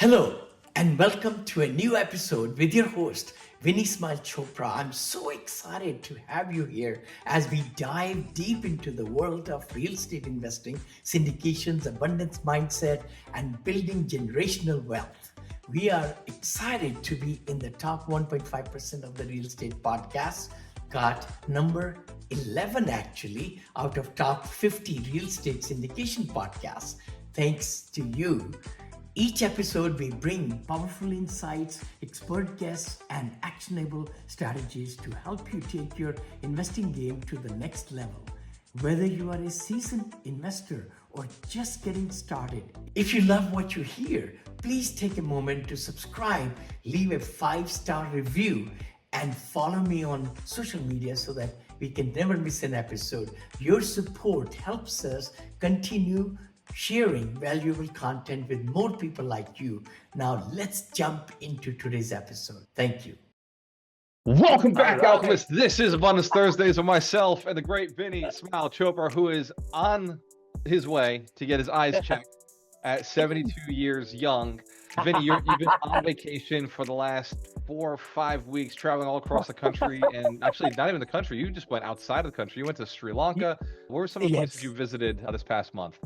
Hello, and welcome to a new episode with your host, Vinney Chopra. I'm so excited to have you here as we dive deep into the world of real estate investing, syndications, abundance mindset, and building generational wealth. We are excited to be in the top 1.5% of the real estate podcasts. Got number 11 actually out of top 50 real estate syndication podcasts. Thanks to you. Each episode, we bring powerful insights, expert guests, and actionable strategies to help you take your investing game to the next level. Whether you are a seasoned investor or just getting started, if you love what you hear, please take a moment to subscribe, leave a 5-star review, and follow me on social media so that we can never miss an episode. Your support helps us continue sharing valuable content with more people like you. Now, let's jump into today's episode. Thank you. Welcome back, Alchemist. This is Abundance Thursdays with myself and the great Vinney Chopra, who is on his way to get his eyes checked at 72 years young. Vinney, you've been on vacation for the last 4 or 5 weeks, traveling all across the country, and actually not even the country. You just went outside of the country. You went to Sri Lanka. What were some of the places you visited this past month?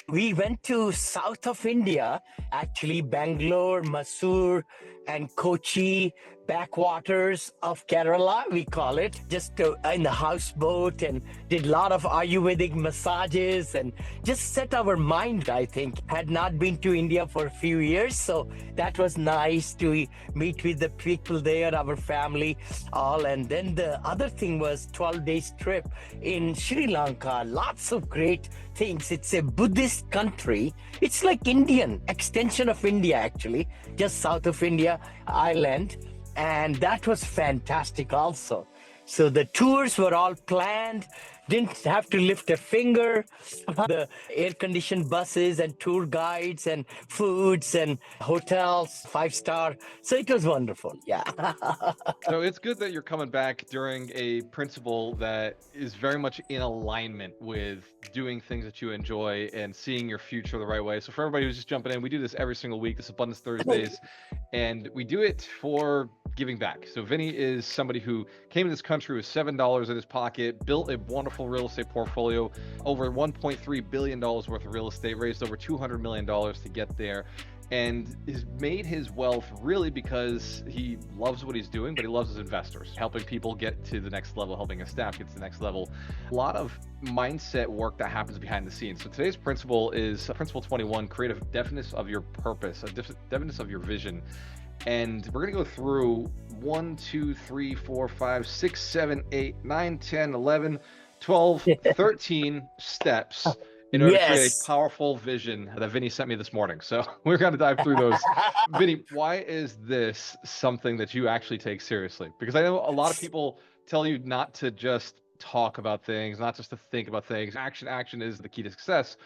We went to south of India, actually Bangalore, Mysore, and Kochi, backwaters of Kerala, we call it, just in the houseboat, and did a lot of Ayurvedic massages and just set our mind, I think. Had not been to India for a few years, so that was nice to meet with the people there, our family, all. And then the other thing was 12 days trip in Sri Lanka. Lots of great things. It's a Buddhist country. It's like Indian, extension of India, actually, just south of India, island. And that was fantastic also. So the tours were all planned, didn't have to lift a finger. The air-conditioned buses and tour guides and foods and hotels, 5-star. So it was wonderful, yeah. So it's good that you're coming back during a principle that is very much in alignment with doing things that you enjoy and seeing your future the right way. So for everybody who's just jumping in, we do this every single week, this Abundance Thursdays, and we do it for giving back. So Vinney is somebody who came to this country with $7 in his pocket, built a wonderful real estate portfolio, over $1.3 billion worth of real estate, raised over $200 million to get there, and has made his wealth really because he loves what he's doing, but he loves his investors, helping people get to the next level, helping his staff get to the next level. A lot of mindset work that happens behind the scenes. So today's principle is principle 21, create a definiteness of your purpose, a definiteness of your vision. And we're going to go through 1, 2, 3, 4, 5, 6, 7, 8, 9, 10, 11, 12, 13 steps in order to create a powerful vision that Vinney sent me this morning. So we're going to dive through those. Vinney, why is this something that you actually take seriously? Because I know a lot of people tell you not to just talk about things, not just to think about things. Action is the key to success.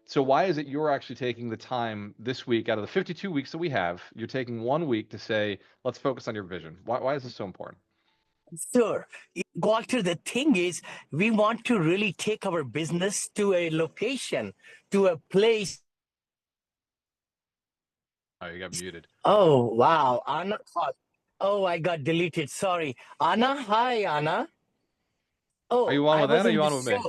So why is it you're actually taking the time this week out of the 52 weeks that we have, you're taking 1 week to say, let's focus on your vision? Why is this so important? Sure. Walter, the thing is, we want to really take our business to a location, to a place. Oh, you got muted. Oh, wow. Anna. Oh, I got deleted. Sorry. Anna. Hi, Anna. Oh, are you on with that or are you on with me?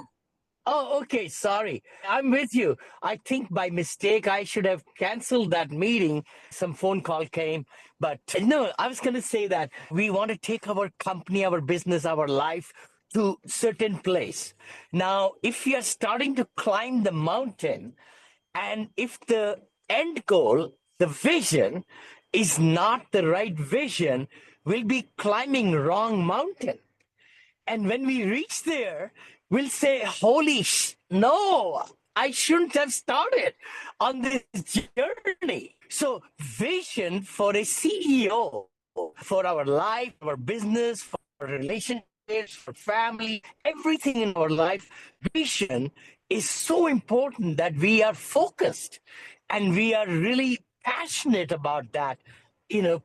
Oh, okay. Sorry. I'm with you. I think by mistake, I should have canceled that meeting. Some phone call came. But no, I was going to say that we want to take our company, our business, our life to certain place. Now, if we are starting to climb the mountain, and if the end goal, the vision, is not the right vision, we'll be climbing wrong mountain. And when we reach there, we'll say, no, I shouldn't have started on this journey. So vision for a CEO, for our life, our business, for our relationships, for family, everything in our life, vision is so important that we are focused and we are really passionate about that.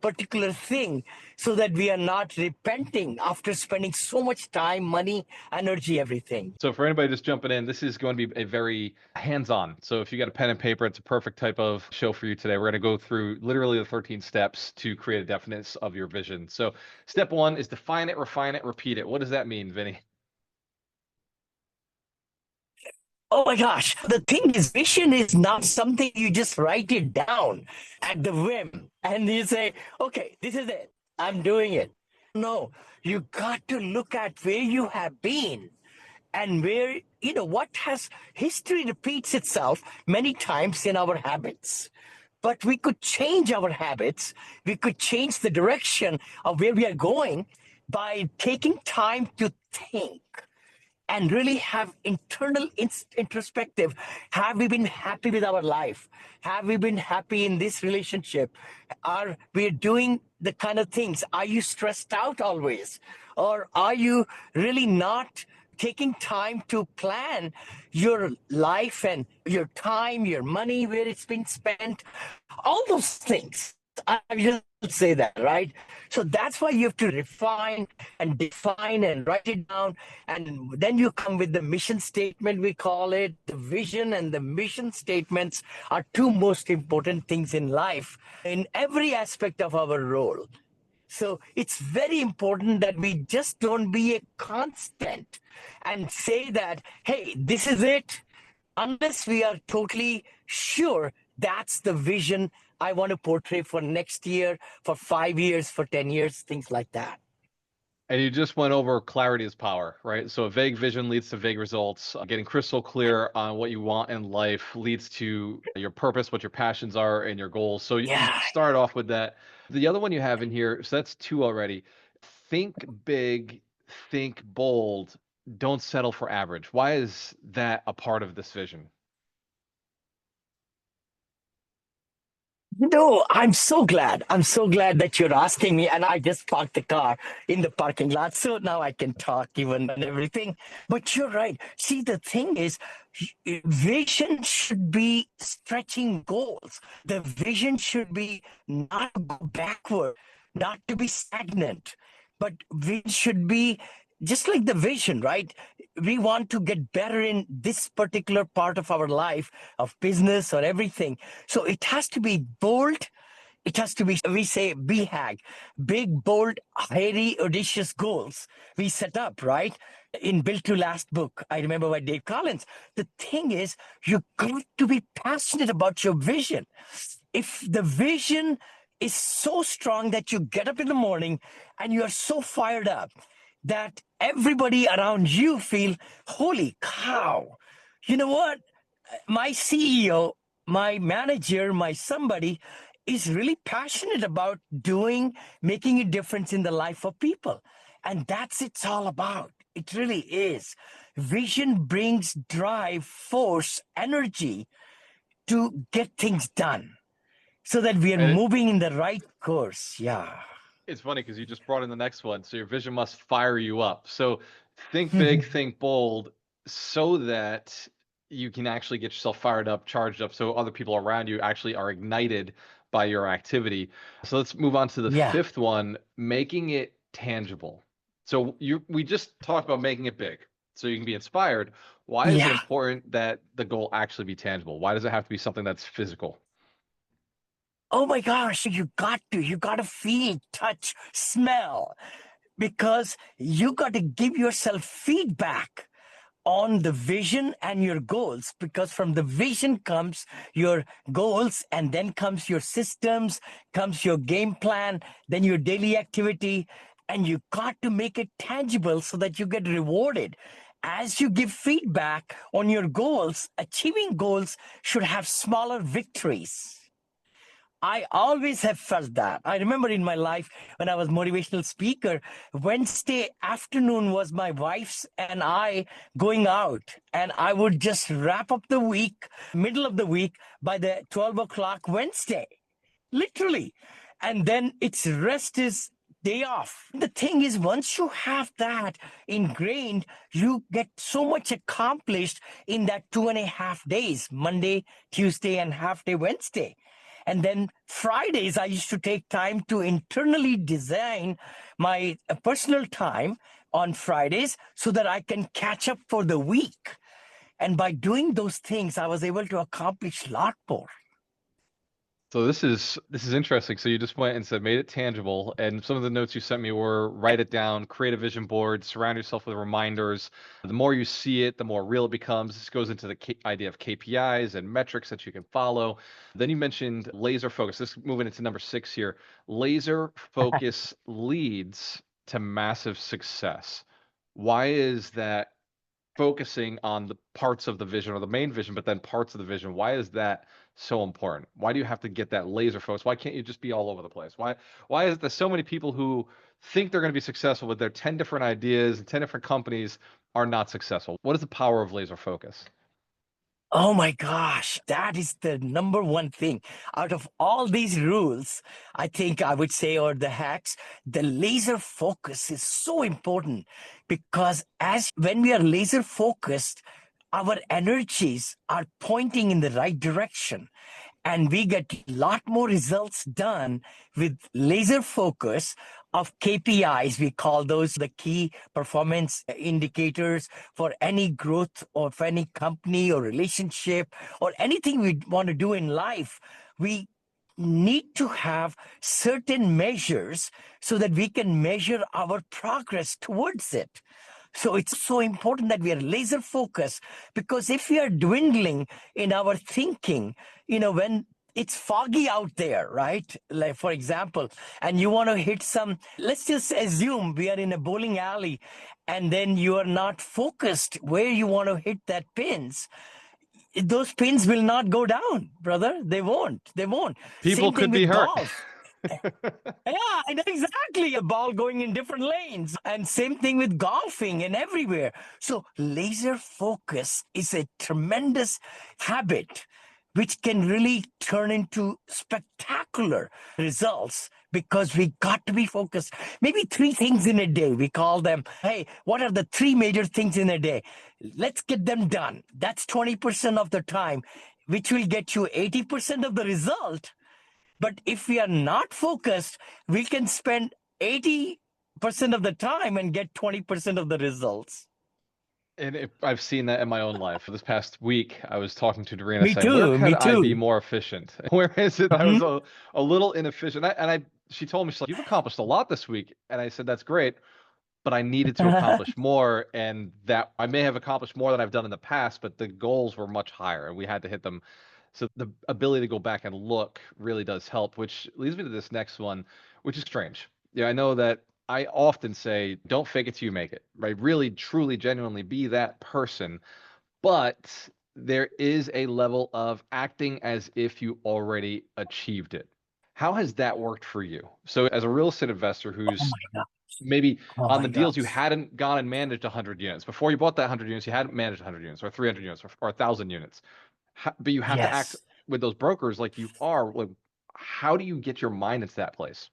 particular thing, so that we are not repenting after spending so much time, money, energy, everything. So for anybody just jumping in, this is going to be a very hands-on. So if you got a pen and paper, it's a perfect type of show for you today. We're going to go through literally the 13 steps to create a definiteness of your vision. So step one is define it, refine it, repeat it. What does that mean, Vinny? Oh my gosh. The thing is, vision is not something you just write it down at the whim and you say, okay, this is it. I'm doing it. No, you got to look at where you have been and where, what has history repeats itself many times in our habits. But we could change our habits. We could change the direction of where we are going by taking time to think and really have internal introspective. Have we been happy with our life? Have we been happy in this relationship? Are we doing the kind of things? Are you stressed out always? Or are you really not taking time to plan your life and your time, your money, where it's been spent? All those things. I just say that, right? So that's why you have to refine and define and write it down. And then you come with the mission statement, we call it. The vision and the mission statements are two most important things in life, in every aspect of our role. So it's very important that we just don't be a constant and say that, hey, this is it, unless we are totally sure that's the vision I want to portray for next year, for 5 years, for 10 years, things like that. And you just went over clarity is power, right? So a vague vision leads to vague results. Getting crystal clear on what you want in life leads to your purpose, what your passions are, and your goals. So you Yeah. start off with that. The other one you have in here, so that's two already. Think big, think bold, don't settle for average. Why is that a part of this vision? No, I'm so glad. I'm so glad that you're asking me. And I just parked the car in the parking lot. So now I can talk even and everything. But you're right. See, the thing is, vision should be stretching goals. The vision should be not to go backward, not to be stagnant, but we should be just like the vision, right? We want to get better in this particular part of our life, of business or everything. So it has to be bold. It has to be, we say, BHAG, big, bold, hairy, audacious goals we set up, right? In Built to Last book, I remember by Dave Collins. The thing is, you got to be passionate about your vision. If the vision is so strong that you get up in the morning and you are so fired up that everybody around you feel, holy cow, you know what? My CEO, my manager, my somebody is really passionate about making a difference in the life of people. And that's it's all about. It really is. Vision brings drive, force, energy to get things done so that we are And moving in the right course. Yeah. it's funny because you just brought in the next one. So your vision must fire you up. So think big, think bold, so that you can actually get yourself fired up, charged up, so other people around you actually are ignited by your activity. So let's move on to the Yeah. fifth one, making it tangible. So we just talked about making it big, so you can be inspired. Why is it Yeah. important that the goal actually be tangible? Why does it have to be something that's physical? Oh my gosh, you got to feel, touch, smell, because you got to give yourself feedback on the vision and your goals, because from the vision comes your goals, and then comes your systems, comes your game plan, then your daily activity, and you got to make it tangible so that you get rewarded. As you give feedback on your goals, achieving goals should have smaller victories. I always have felt that. I remember in my life when I was motivational speaker, Wednesday afternoon was my wife's and I going out, and I would just wrap up the week, middle of the week, by the 12 o'clock Wednesday, literally. And then its rest is day off. The thing is, once you have that ingrained, you get so much accomplished in that 2.5 days, Monday, Tuesday, and half day Wednesday. And then Fridays, I used to take time to internally design my personal time on Fridays so that I can catch up for the week. And by doing those things, I was able to accomplish a lot more. So this is interesting. So you just went and said made it tangible, and some of the notes you sent me were write it down, create a vision board, surround yourself with reminders. The more you see it, the more real it becomes. This goes into the idea of KPIs and metrics that you can follow. Then you mentioned laser focus. This moving into number 6 here. Laser focus leads to massive success. Why is that focusing on the parts of the vision or the main vision, but then parts of the vision? Why is that so important? Why do you have to get that laser focus? Why can't you just be all over the place? Why is there so many people who think they're going to be successful with their 10 different ideas and 10 different companies are not successful? What is the power of laser focus? Oh my gosh, that is the number one thing. Out of all these rules, I think I would say, or the hacks, the laser focus is so important because as when we are laser focused, our energies are pointing in the right direction. And we get a lot more results done with laser focus of KPIs. We call those the key performance indicators for any growth of any company or relationship or anything we want to do in life. We need to have certain measures so that we can measure our progress towards it. So it's so important that we are laser focused, because if we are dwindling in our thinking, when it's foggy out there, right? Like, for example, and you want to hit let's just assume we are in a bowling alley and then you are not focused where you want to hit that pins. Those pins will not go down, brother. They won't. People Same thing could be with hurt. golf. Yeah, I know exactly. A ball going in different lanes. And same thing with golfing and everywhere. So laser focus is a tremendous habit which can really turn into spectacular results because we got to be focused. Maybe 3 things in a day. We call them, hey, what are the 3 major things in a day? Let's get them done. That's 20% of the time, which will get you 80% of the result. But if we are not focused, we can spend 80% of the time and get 20% of the results. And I've seen that in my own life. This past week, I was talking to Dorina Me saying, where too. could Me I be too. more efficient? Where is it I was Mhm. a little inefficient? She told me, she's like, you've accomplished a lot this week. And I said, that's great, but I needed to accomplish more. And that I may have accomplished more than I've done in the past, but the goals were much higher and we had to hit them. So the ability to go back and look really does help, which leads me to this next one, which is strange. Yeah, I know that I often say, don't fake it till you make it, right? Really, truly, genuinely be that person. But there is a level of acting as if you already achieved it. How has that worked for you? So, as a real estate investor Oh who's my God. maybe Oh on my the deals you gosh. hadn't gone and managed 100 units before you bought that 100 units, you hadn't managed 100 units or 300 units or 1,000 units, but you have to act Yes. with those brokers like you are. Like, how do you get your mind into that place?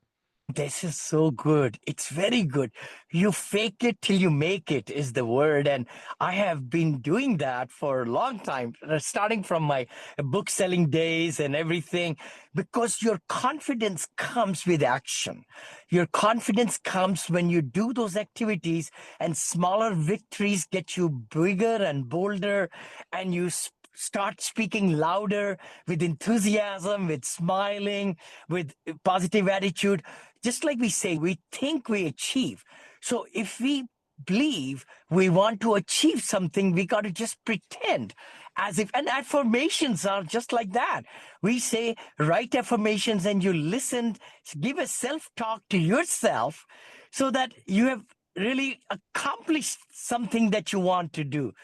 This is so good. It's very good. You fake it till you make it is the word. And I have been doing that for a long time, starting from my book selling days and everything, because your confidence comes with action. Your confidence comes when you do those activities, and smaller victories get you bigger and bolder, and you start speaking louder with enthusiasm, with smiling, with positive attitude. Just like we say, we think we achieve. So if we believe we want to achieve something, we got to just pretend as if, and affirmations are just like that. We say, write affirmations and you listen, give a self-talk to yourself so that you have really accomplished something that you want to do.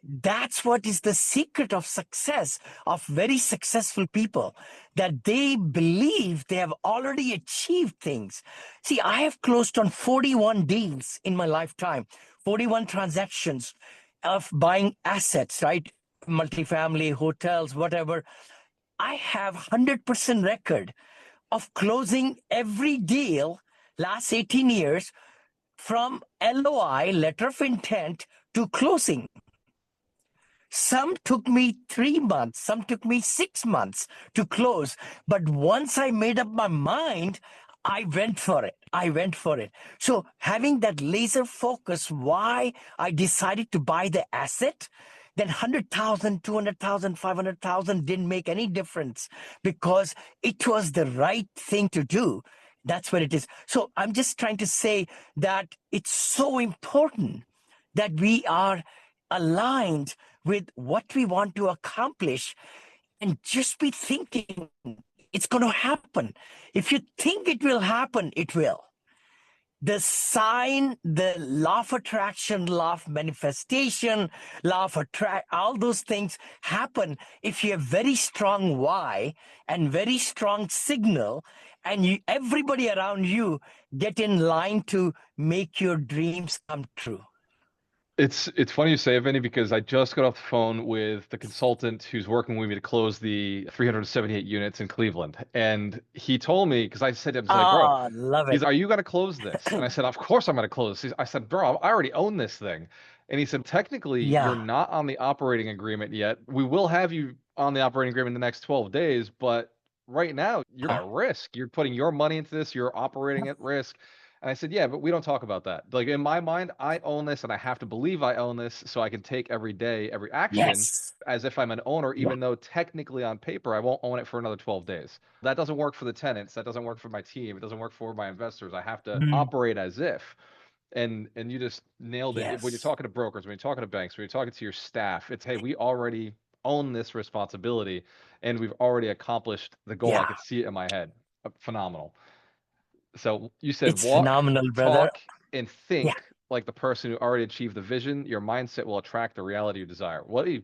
That's what is the secret of success of very successful people, that they believe they have already achieved things. See, I have closed on 41 deals in my lifetime, 41 transactions of buying assets, right? Multifamily, hotels, whatever. I have 100% record of closing every deal last 18 years from LOI, letter of intent, to closing. Some took me 3 months, some took me 6 months to close. But once I made up my mind, I went for it. I went for it. So having that laser focus, why I decided to buy the asset, then 100,000, 200,000, 500,000 didn't make any difference because it was the right thing to do. That's what it is. So I'm just trying to say that it's so important that we are aligned with what we want to accomplish and just be thinking it's going to happen. If you think it will happen, it will. The sign, the law of attraction, law of manifestation, law of attract, all those things happen if you have very strong why and very strong signal, and everybody around you get in line to make your dreams come true. It's funny you say it, Vinny, because I just got off the phone with the consultant who's working with me to close the 378 units in Cleveland. And he told me, because I said to him, I was like, bro, Love he's it. like, are you going to close this? And I said, of course I'm going to close this. I said, bro, I already own this thing. And he said, technically, you're Yeah. not on the operating agreement yet. We will have you on the operating agreement in the next 12 days, but right now you're at risk. You're putting your money into this. You're operating at risk. And I said, yeah, but we don't talk about that. Like in my mind, I own this and I have to believe I own this so I can take every day, every action Yes. as if I'm an owner, Yeah. even though technically on paper I won't own it for another 12 days. That doesn't work for the tenants. That doesn't work for my team. It doesn't work for my investors. I have to Mm. operate as if. And you just nailed it. When you're Yes. talking to brokers, when you're talking to banks, when you're talking to your staff, it's, hey, we already own this responsibility and we've already accomplished the goal. I Yeah. could see it in my head. Phenomenal. So you said It's walk, phenomenal, brother. talk, and Yeah. think like the person who already achieved the vision. Your mindset will attract the reality you desire. What do you,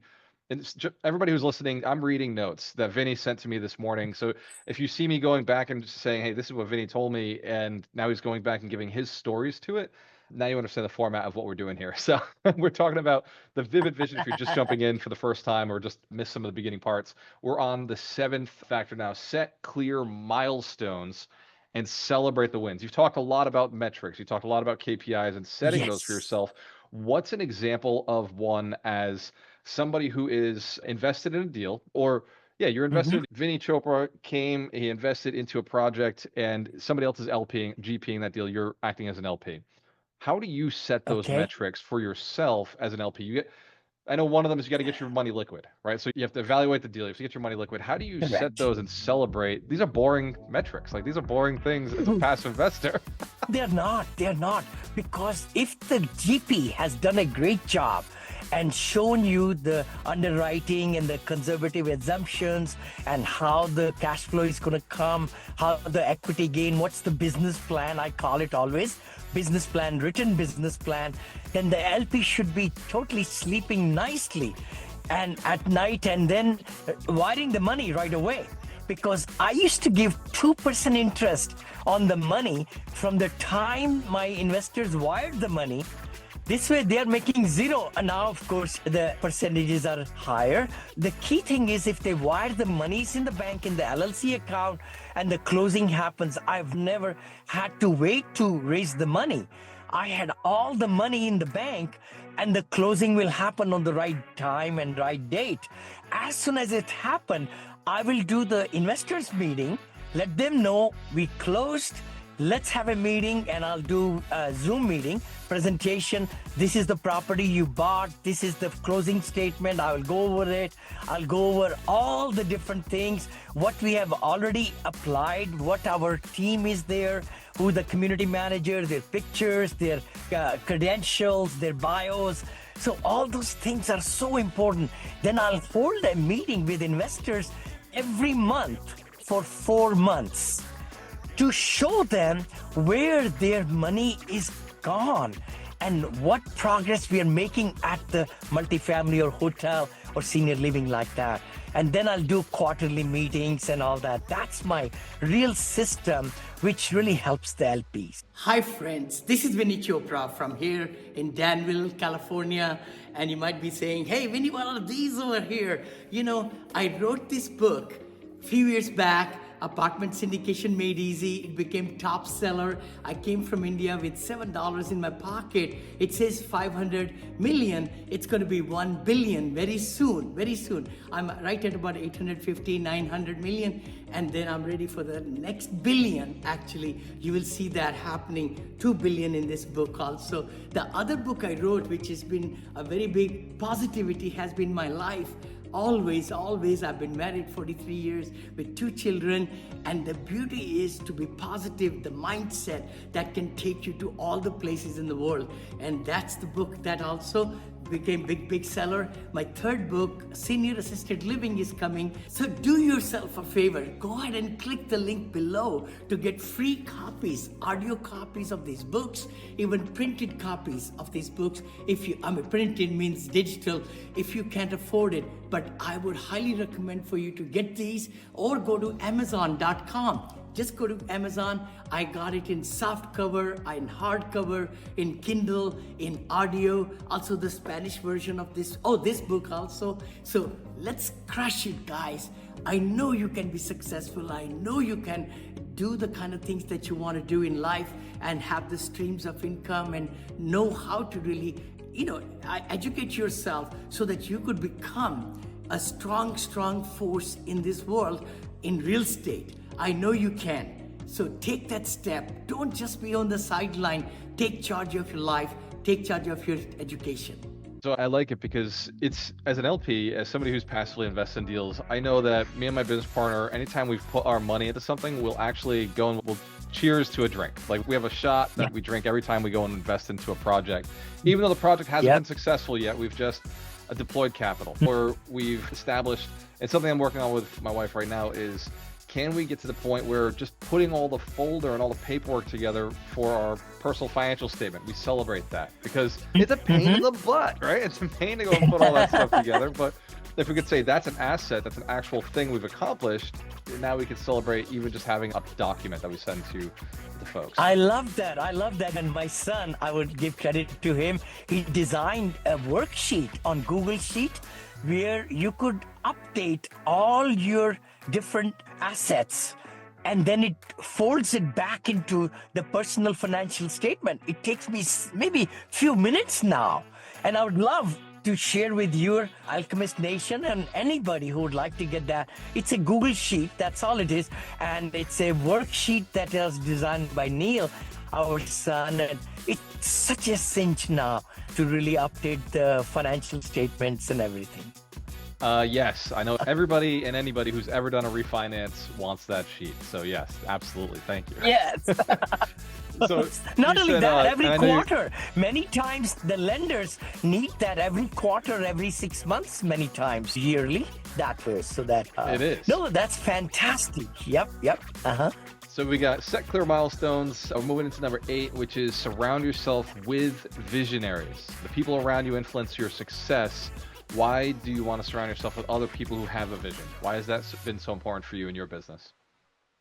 and everybody who's listening, I'm reading notes that Vinny sent to me this morning. So if you see me going back and just saying, hey, this is what Vinny told me, and now he's going back and giving his stories to it, now you understand the format of what we're doing here. So we're talking about the vivid vision. If you're just jumping in for the first time or just missed some of the beginning parts, we're on the seventh factor now. Set clear milestones and celebrate the wins. You've talked a lot about metrics. You talked a lot about KPIs and setting those for Yes. yourself. What's an example of one as somebody who is invested in a deal, or yeah, you're Hmm. invested. Vinney Chopra came, he invested into a project, and somebody else is LPing, GPing that deal. You're acting as an LP. How do you set those Okay. metrics for yourself as an LP? You get, I know one of them is you got to get your money liquid, right? So you have to evaluate the deal. You have to get your money liquid. How do you set Correct. those and celebrate? These are boring metrics. Like these are boring things as a passive investor. They're not. They're not. Because if the GP has done a great job and shown you the underwriting and the conservative assumptions and how the cash flow is going to come, how the equity gain, what's the business plan, I call it always, business plan, written business plan, then the LP should be totally sleeping nicely and at night and then wiring the money right away. Because I used to give 2% interest on the money from the time my investors wired the money. This way they are making zero. And now, of course, the percentages are higher. The key thing is if they wire the monies in the bank, in the LLC account, and the closing happens, I've never had to wait to raise the money. I had all the money in the bank and the closing will happen on the right time and right date. As soon as it happened, I will do the investors meeting, let them know we closed, let's have a meeting, and I'll do a Zoom meeting, presentation. This is the property you bought. This is the closing statement. I will go over it. I'll go over all the different things, what we have already applied, what our team is there, who the community manager, their pictures, their credentials, their bios. So all those things are so important. Then I'll hold a meeting with investors every month for 4 months to show them where their money is gone and what progress we are making at the multifamily or hotel or senior living like that. And then I'll do quarterly meetings and all that. That's my real system, which really helps the LPs. Hi friends, this is Vinney Chopra from here in Danville, California. And you might be saying, hey Vinny, what are these over here? You know, I wrote this book a few years back Apartment Syndication Made Easy. It became top seller. I came from India with $7 in my pocket. It says 500 million. It's going to be 1 billion very soon, very soon. I'm right at about 850, 900 million. And then I'm ready for the next billion. Actually, you will see that happening, 2 billion in this book also. The other book I wrote, which has been a very big positivity, has been my life. Always, I've been married 43 years with 2 children, and the beauty is to be positive, the mindset that can take you to all the places in the world. And that's the book that also became big seller. My third book, Senior Assisted Living, is coming. So do yourself a favor, go ahead and click the link below to get free copies, audio copies of these books, even printed copies of these books. If you, printed means digital, if you can't afford it, but I would highly recommend for you to get these, or go to Amazon.com. Just go to Amazon. I got it in soft cover, in hardcover, in Kindle, in audio, also the Spanish version of this book also. So let's crush it, guys. I know you can be successful. I know you can do the kind of things that you want to do in life and have the streams of income and know how to really, educate yourself so that you could become a strong force in this world in real estate. I know you can. So take that step. Don't just be on the sideline. Take charge of your life. Take charge of your education. So I like it because it's, as an LP, as somebody who's passively invested in deals, I know that me and my business partner, anytime we've put our money into something, we'll actually go and we'll cheers to a drink. Like we have a shot that we drink every time we go and invest into a project. Even though the project hasn't been successful yet, we've just deployed capital, or we've established, and something I'm working on with my wife right now is, can we get to the point where just putting all the folder and all the paperwork together for our personal financial statement, we celebrate that, because it's a pain in the butt, right? It's a pain to go and put all that stuff together. But if we could say that's an asset, that's an actual thing we've accomplished, now we could celebrate even just having a document that we send to the folks. I love that. And my son, I would give credit to him. He designed a worksheet on Google Sheet where you could update all your different assets, and then it folds it back into the personal financial statement. It takes me maybe few minutes now, and I would love to share with your Alchemist Nation and anybody who would like to get that. It's a Google Sheet, that's all it is, and it's a worksheet that is designed by Neil, our son, and it's such a cinch now to really update the financial statements and everything. Yes, I know everybody and anybody who's ever done a refinance wants that sheet. So yes, absolutely. Thank you. Yes. So not only that, every quarter, many times the lenders need that every quarter, every 6 months, many times yearly, that way. So that it is. No, that's fantastic. Yep. So we got set clear milestones. We're moving into number 8, which is surround yourself with visionaries. The people around you influence your success. Why do you want to surround yourself with other people who have a vision? Why has that been so important for you in your business?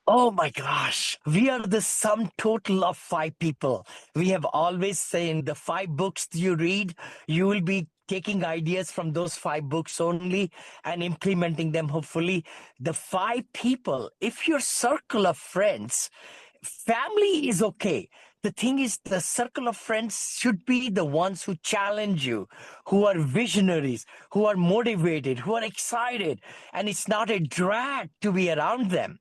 Oh my gosh, we are the sum total of 5 people. We have always said the 5 books you read, you will be taking ideas from those 5 books only and implementing them, hopefully. The 5 people, if your circle of friends, family is okay. The thing is, the circle of friends should be the ones who challenge you, who are visionaries, who are motivated, who are excited, and it's not a drag to be around them.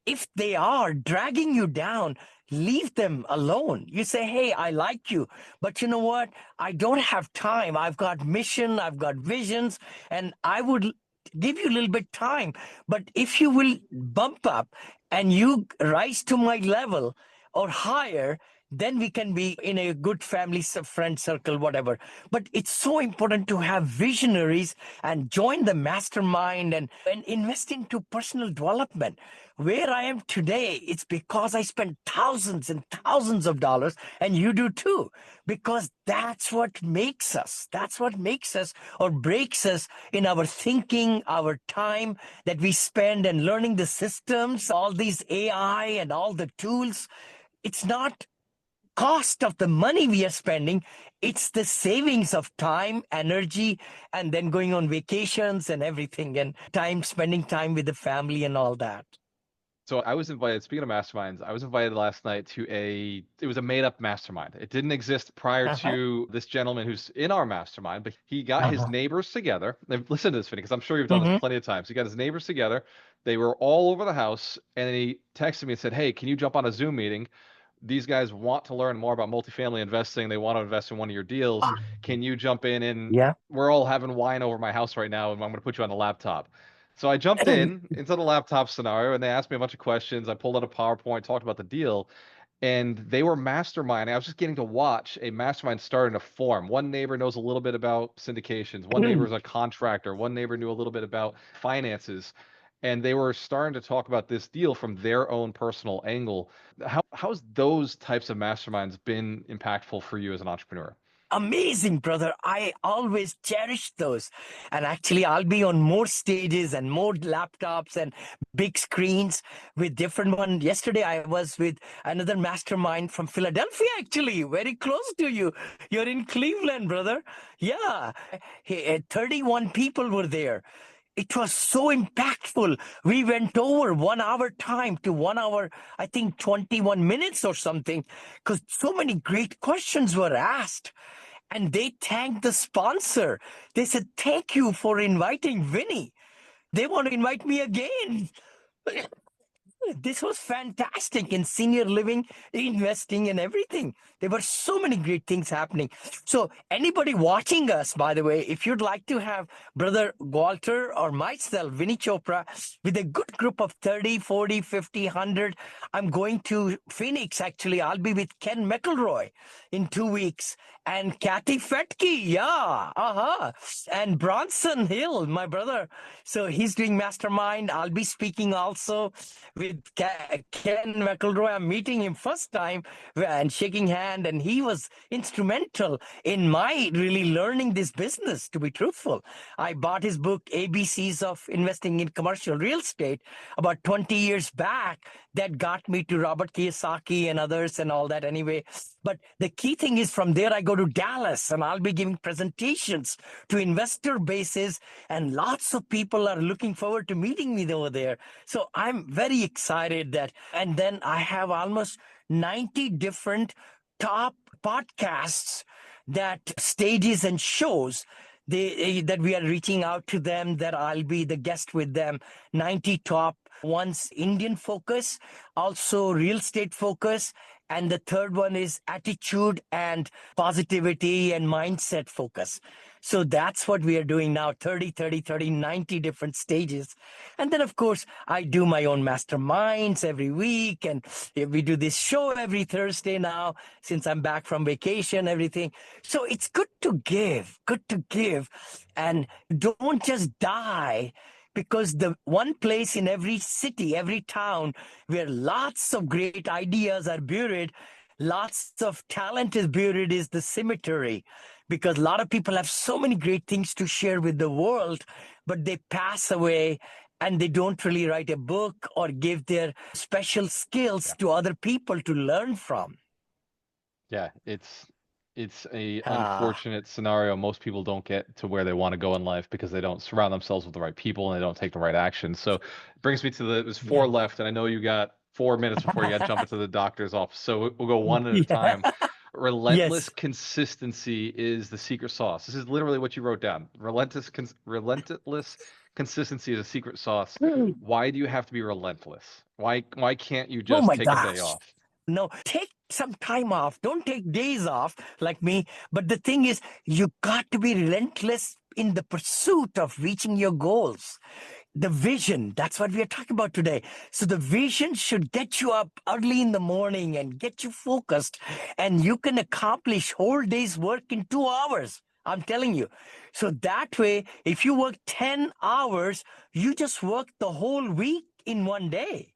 If they are dragging you down, leave them alone. You say, hey, I like you, but you know what? I don't have time. I've got mission, I've got visions, and I would give you a little bit time. But if you will bump up and you rise to my level or higher, then we can be in a good family, friend circle, whatever. But it's so important to have visionaries and join the mastermind and invest into personal development. Where I am today, it's because I spent thousands and thousands of dollars, and you do too, because that's what makes us. That's what makes us or breaks us in our thinking, our time that we spend and learning the systems, all these AI and all the tools. It's not cost of the money we are spending, it's the savings of time, energy, and then going on vacations and everything, and spending time with the family and all that. So I was invited, speaking of masterminds, I was invited last night to it was a made up mastermind. It didn't exist prior Uh-huh. to this gentleman who's in our mastermind, but he got his Uh-huh. neighbors together. Now, listen to this, Vinny, because I'm sure you've done this Mm-hmm. plenty of times. He got his neighbors together. They were all over the house, and then he texted me and said, "Hey, can you jump on a Zoom meeting? These guys want to learn more about multifamily investing. They want to invest in one of your deals. Can you jump in and Yeah. we're all having wine over my house right now, and I'm going to put you on the laptop." So I jumped in into the laptop scenario, and they asked me a bunch of questions. I pulled out a PowerPoint, talked about the deal, and they were masterminding. I was just getting to watch a mastermind start in a form. One neighbor knows a little bit about syndications. One neighbor is a contractor. One neighbor knew a little bit about finances, and they were starting to talk about this deal from their own personal angle. How's those types of masterminds been impactful for you as an entrepreneur? Amazing, brother. I always cherish those. And actually, I'll be on more stages and more laptops and big screens with different one. Yesterday, I was with another mastermind from Philadelphia, actually, very close to you. You're in Cleveland, brother. Yeah. 31 people were there. It was so impactful. We went over 1 hour time to 1 hour, I think 21 minutes or something, because so many great questions were asked. And they thanked the sponsor. They said, "Thank you for inviting Vinny. They want to invite me again." This was fantastic in senior living, investing, and everything. There were so many great things happening. So, anybody watching us, by the way, if you'd like to have Brother Walter or myself, Vinney Chopra, with a good group of 30, 40, 50, 100, I'm going to Phoenix, actually. I'll be with Ken McElroy in 2 weeks. And Kathy Fetke, yeah, and Bronson Hill, my brother. So he's doing Mastermind. I'll be speaking also with Ken McElroy. I'm meeting him first time and shaking hand, and he was instrumental in my really learning this business, to be truthful. I bought his book, ABCs of Investing in Commercial Real Estate, about 20 years back. That got me to Robert Kiyosaki and others and all that anyway. But the key thing is from there, I go to Dallas and I'll be giving presentations to investor bases, and lots of people are looking forward to meeting me over there. So I'm very excited that, and then I have almost 90 different top podcasts, that stages and shows that we are reaching out to them, that I'll be the guest with them. 90 top one's Indian focus, also real estate focus, and the third one is attitude and positivity and mindset focus. So that's what we are doing now, 30, 30, 30, 90 different stages. And then, of course, I do my own masterminds every week. And we do this show every Thursday now, since I'm back from vacation, everything. So it's good to give, and don't just die, because the one place in every city, every town, where lots of great ideas are buried, lots of talent is buried, is the cemetery. Because a lot of people have so many great things to share with the world, but they pass away and they don't really write a book or give their special skills to other people to learn from. Yeah, it's a Ah, unfortunate scenario. Most people don't get to where they want to go in life because they don't surround themselves with the right people and they don't take the right action. So it brings me to there's yeah. four left, and I know you got 4 minutes before you got to jump into the doctor's office. So we'll go one at a Yeah. time. Relentless Yes. consistency is the secret sauce. This is literally what you wrote down. Relentless consistency is a secret sauce. Why do you have to be relentless? Why can't you Oh just my take a day gosh. off? No, take some time off. Don't take days off like me. But the thing is, you got to be relentless in the pursuit of reaching your goals. The vision, that's what we are talking about today. So the vision should get you up early in the morning and get you focused, and you can accomplish whole day's work in 2 hours. I'm telling you. So that way, if you work 10 hours, you just work the whole week in one day.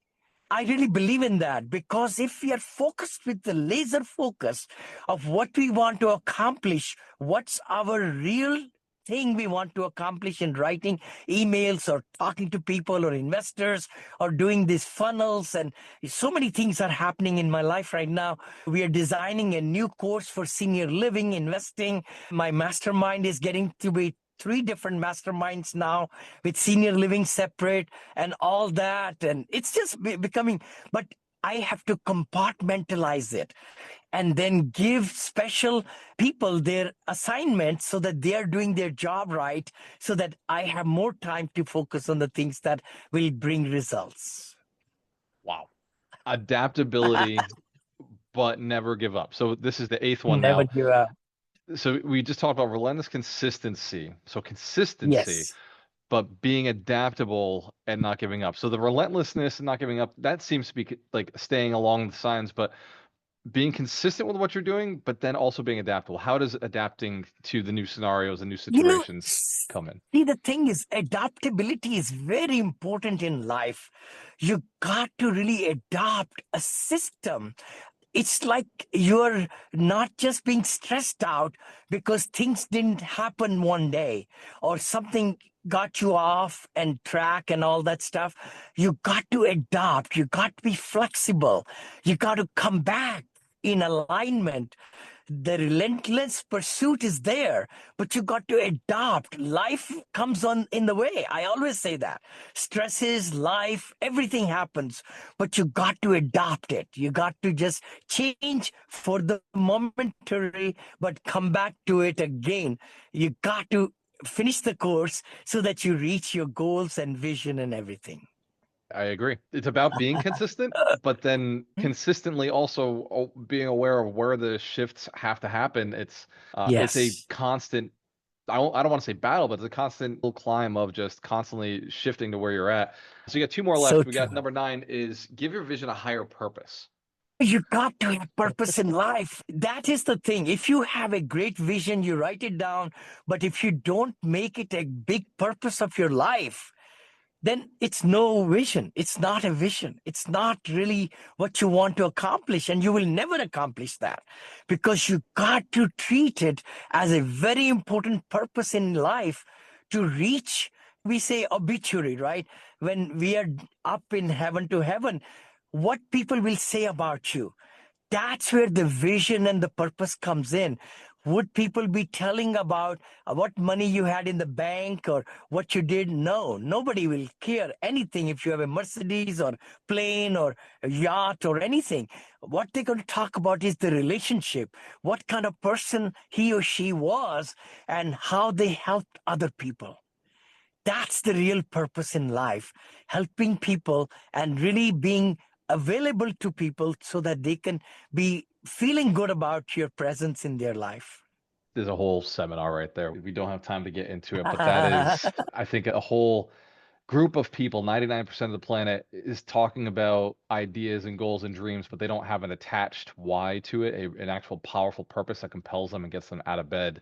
I really believe in that, because if we are focused with the laser focus of what we want to accomplish, what's our real thing we want to accomplish in writing emails or talking to people or investors or doing these funnels, and so many things are happening in my life right now. We are designing a new course for senior living investing. My mastermind is getting to be 3 different masterminds now with senior living separate and all that. And it's just becoming, but I have to compartmentalize it and then give special people their assignments so that they are doing their job right, so that I have more time to focus on the things that will bring results. Wow. Adaptability, but never give up. So this is the 8th one Never now. give up. So we just talked about relentless consistency. So consistency, Yes. but being adaptable and not giving up. So the relentlessness and not giving up, that seems to be like staying along the signs, but being consistent with what you're doing, but then also being adaptable. How does adapting to the new scenarios and new You know, situations come in? see, the thing is, adaptability is very important in life. You got to really adopt a system. It's like you're not just being stressed out because things didn't happen one day or something got you off and track and all that stuff. You got to adapt. You got to be flexible. You got to come back in alignment. The relentless pursuit is there, but you got to adapt. Life comes on in the way. I always say that. Stresses, life, everything happens, but you got to adapt it. You got to just change for the momentary, but come back to it again. You got to finish the course so that you reach your goals and vision and everything. I agree. It's about being consistent, but then consistently also being aware of where the shifts have to happen. It's a Yes. constant. I don't want to say battle, but it's a constant little climb of just constantly shifting to where you're at. So you got 2 more So left. We got true. number 9 is give your vision a higher purpose. You got to have purpose in life. That is the thing. If you have a great vision, you write it down. But if you don't make it a big purpose of your life, then it's no vision. It's not a vision. It's not really what you want to accomplish. And you will never accomplish that because you got to treat it as a very important purpose in life to reach, we say obituary, right? When we are up in heaven to heaven, what people will say about you. That's where the vision and the purpose comes in. Would people be telling about what money you had in the bank or what you did? No, nobody will care anything if you have a Mercedes or plane or a yacht or anything. What they're going to talk about is the relationship, what kind of person he or she was, and how they helped other people. That's the real purpose in life, helping people and really being available to people so that they can be feeling good about your presence in their life. There's a whole seminar right there. We don't have time to get into it, but that is, I think, a whole group of people, 99% of the planet, is talking about ideas and goals and dreams, but they don't have an attached why to it, an actual powerful purpose that compels them and gets them out of bed.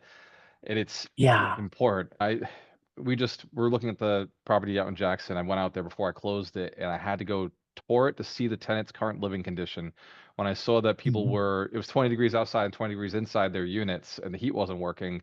And it's Yeah. important. We're looking at the property out in Jackson. I went out there before I closed it, and I had to go tour it to see the tenant's current living condition. When I saw that Mhm. it was 20 degrees outside and 20 degrees inside their units, and the heat wasn't working,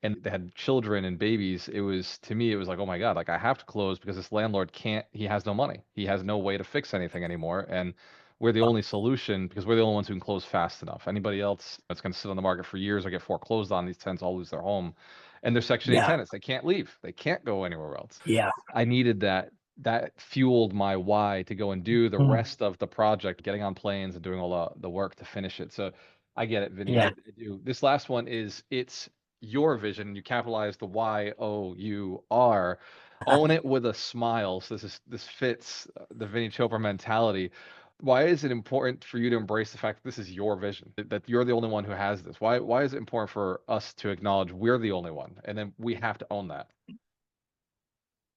and they had children and babies, to me, it was like, oh my God, like I have to close because this landlord he has no money. He has no way to fix anything anymore. And we're the only solution because we're the only ones who can close fast enough. Anybody else that's going to sit on the market for years or get foreclosed on, these tenants all lose their home. And they're Section 8 Yeah. tenants. They can't leave. They can't go anywhere else. Yeah. I needed that. That fueled my why to go and do the Mm. rest of the project, getting on planes and doing all the work to finish it. So I get it, Vinny. I Yeah. do. This last one it's your vision. You capitalize the YOUR. Own it with a smile. So this fits the Vinney Chopra mentality. Why is it important for you to embrace the fact that this is your vision, that you're the only one who has this? Why is it important for us to acknowledge we're the only one, and then we have to own that?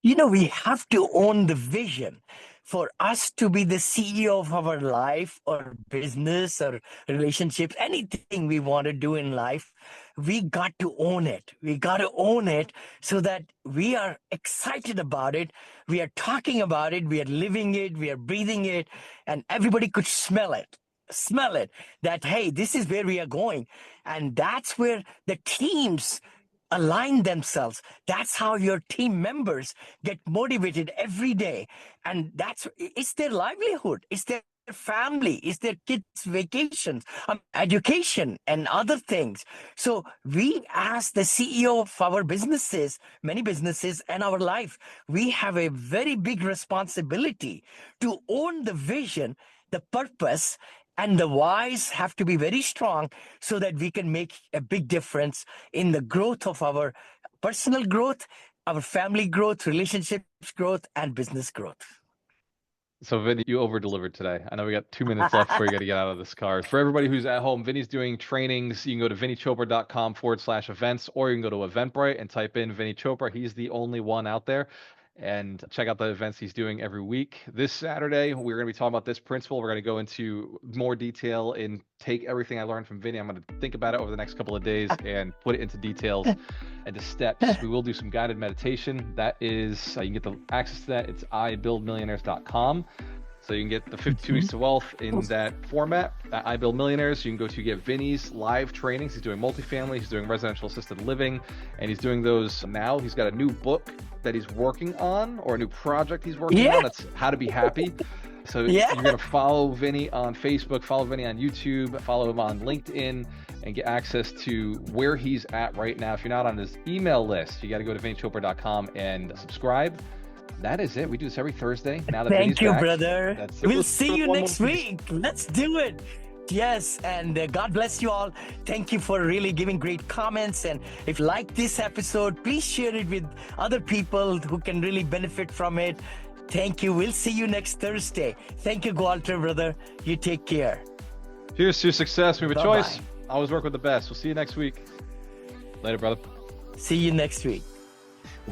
We have to own the vision. For us to be the CEO of our life or business or relationships, anything we want to do in life, we got to own it. We got to own it so that we are excited about it. We are talking about it. We are living it. We are breathing it. And everybody could smell it. Smell it that, hey, this is where we are going. And that's where the teams align themselves. That's how your team members get motivated every day. And it's their livelihood. It's their family, is their kids' vacations, education, and other things. So we, as the CEO of our businesses, many businesses, and our life, we have a very big responsibility to own the vision, the purpose, and the whys have to be very strong so that we can make a big difference in the growth of our personal growth, our family growth, relationships growth, and business growth. So Vinny, you over-delivered today. I know we got 2 minutes left before you got to get out of this car. For everybody who's at home, Vinny's doing trainings. You can go to vinneychopra.com/events, or you can go to Eventbrite and type in Vinney Chopra. He's the only one out there. And check out the events he's doing every week. This Saturday, we're going to be talking about this principle. We're going to go into more detail and take everything I learned from Vinny. I'm going to think about it over the next couple of days and put it into details and to steps. We will do some guided meditation. That is, you can get the access to that. It's ibuildmillionaires.com. So you can get the 52 Weeks to Wealth in that format at I Build Millionaires. You can go to get Vinny's live trainings. He's doing multifamily, he's doing residential assisted living, and he's doing those now. He's got a new book that he's working on, or a new project he's working on. That's How to Be Happy. So you're going to follow Vinny on Facebook, follow Vinny on YouTube, follow him on LinkedIn, and get access to where he's at right now. If you're not on his email list, you got to go to vinneychopra.com and subscribe. That is it. We do this every Thursday. Now that Thank you, back, brother. We'll see you next week. Let's do it. Yes, and God bless you all. Thank you for really giving great comments. And if you like this episode, please share it with other people who can really benefit from it. Thank you. We'll see you next Thursday. Thank you, Walter, brother. You take care. Cheers to success. We have a Bye-bye. choice. Always work with the best. We'll see you next week. Later, brother. See you next week.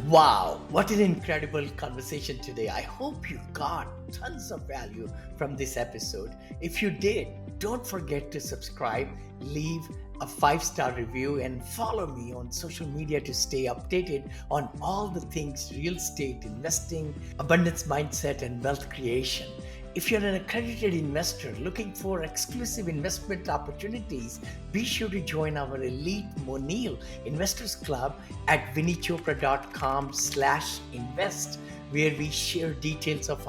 Wow, what an incredible conversation today. I hope you got tons of value from this episode. If you did, don't forget to subscribe, leave a 5-star review, and follow me on social media to stay updated on all the things real estate, investing, abundance mindset, and wealth creation. If you're an accredited investor looking for exclusive investment opportunities, be sure to join our elite Monil Investors Club at vinneychopra.com/invest, where we share details of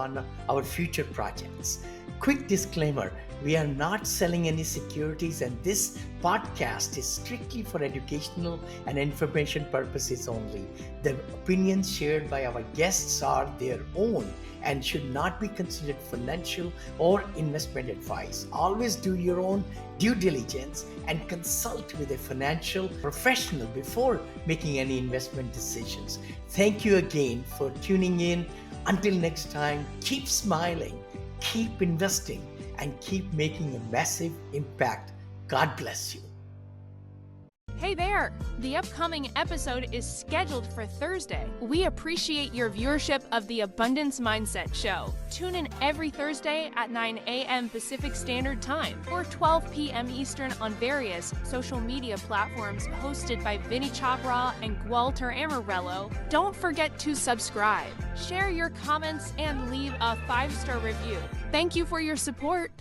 our future projects. Quick disclaimer, we are not selling any securities, and this podcast is strictly for educational and information purposes only. The opinions shared by our guests are their own and should not be considered financial or investment advice. Always do your own due diligence and consult with a financial professional before making any investment decisions. Thank you again for tuning in. Until next time, keep smiling, keep investing, and keep making a massive impact. God bless you. Hey there! The upcoming episode is scheduled for Thursday. We appreciate your viewership of the Abundance Mindset Show. Tune in every Thursday at 9 a.m. Pacific Standard Time or 12 p.m. Eastern on various social media platforms hosted by Vinney Chopra and Walter Amarello. Don't forget to subscribe, share your comments, and leave a 5-star review. Thank you for your support.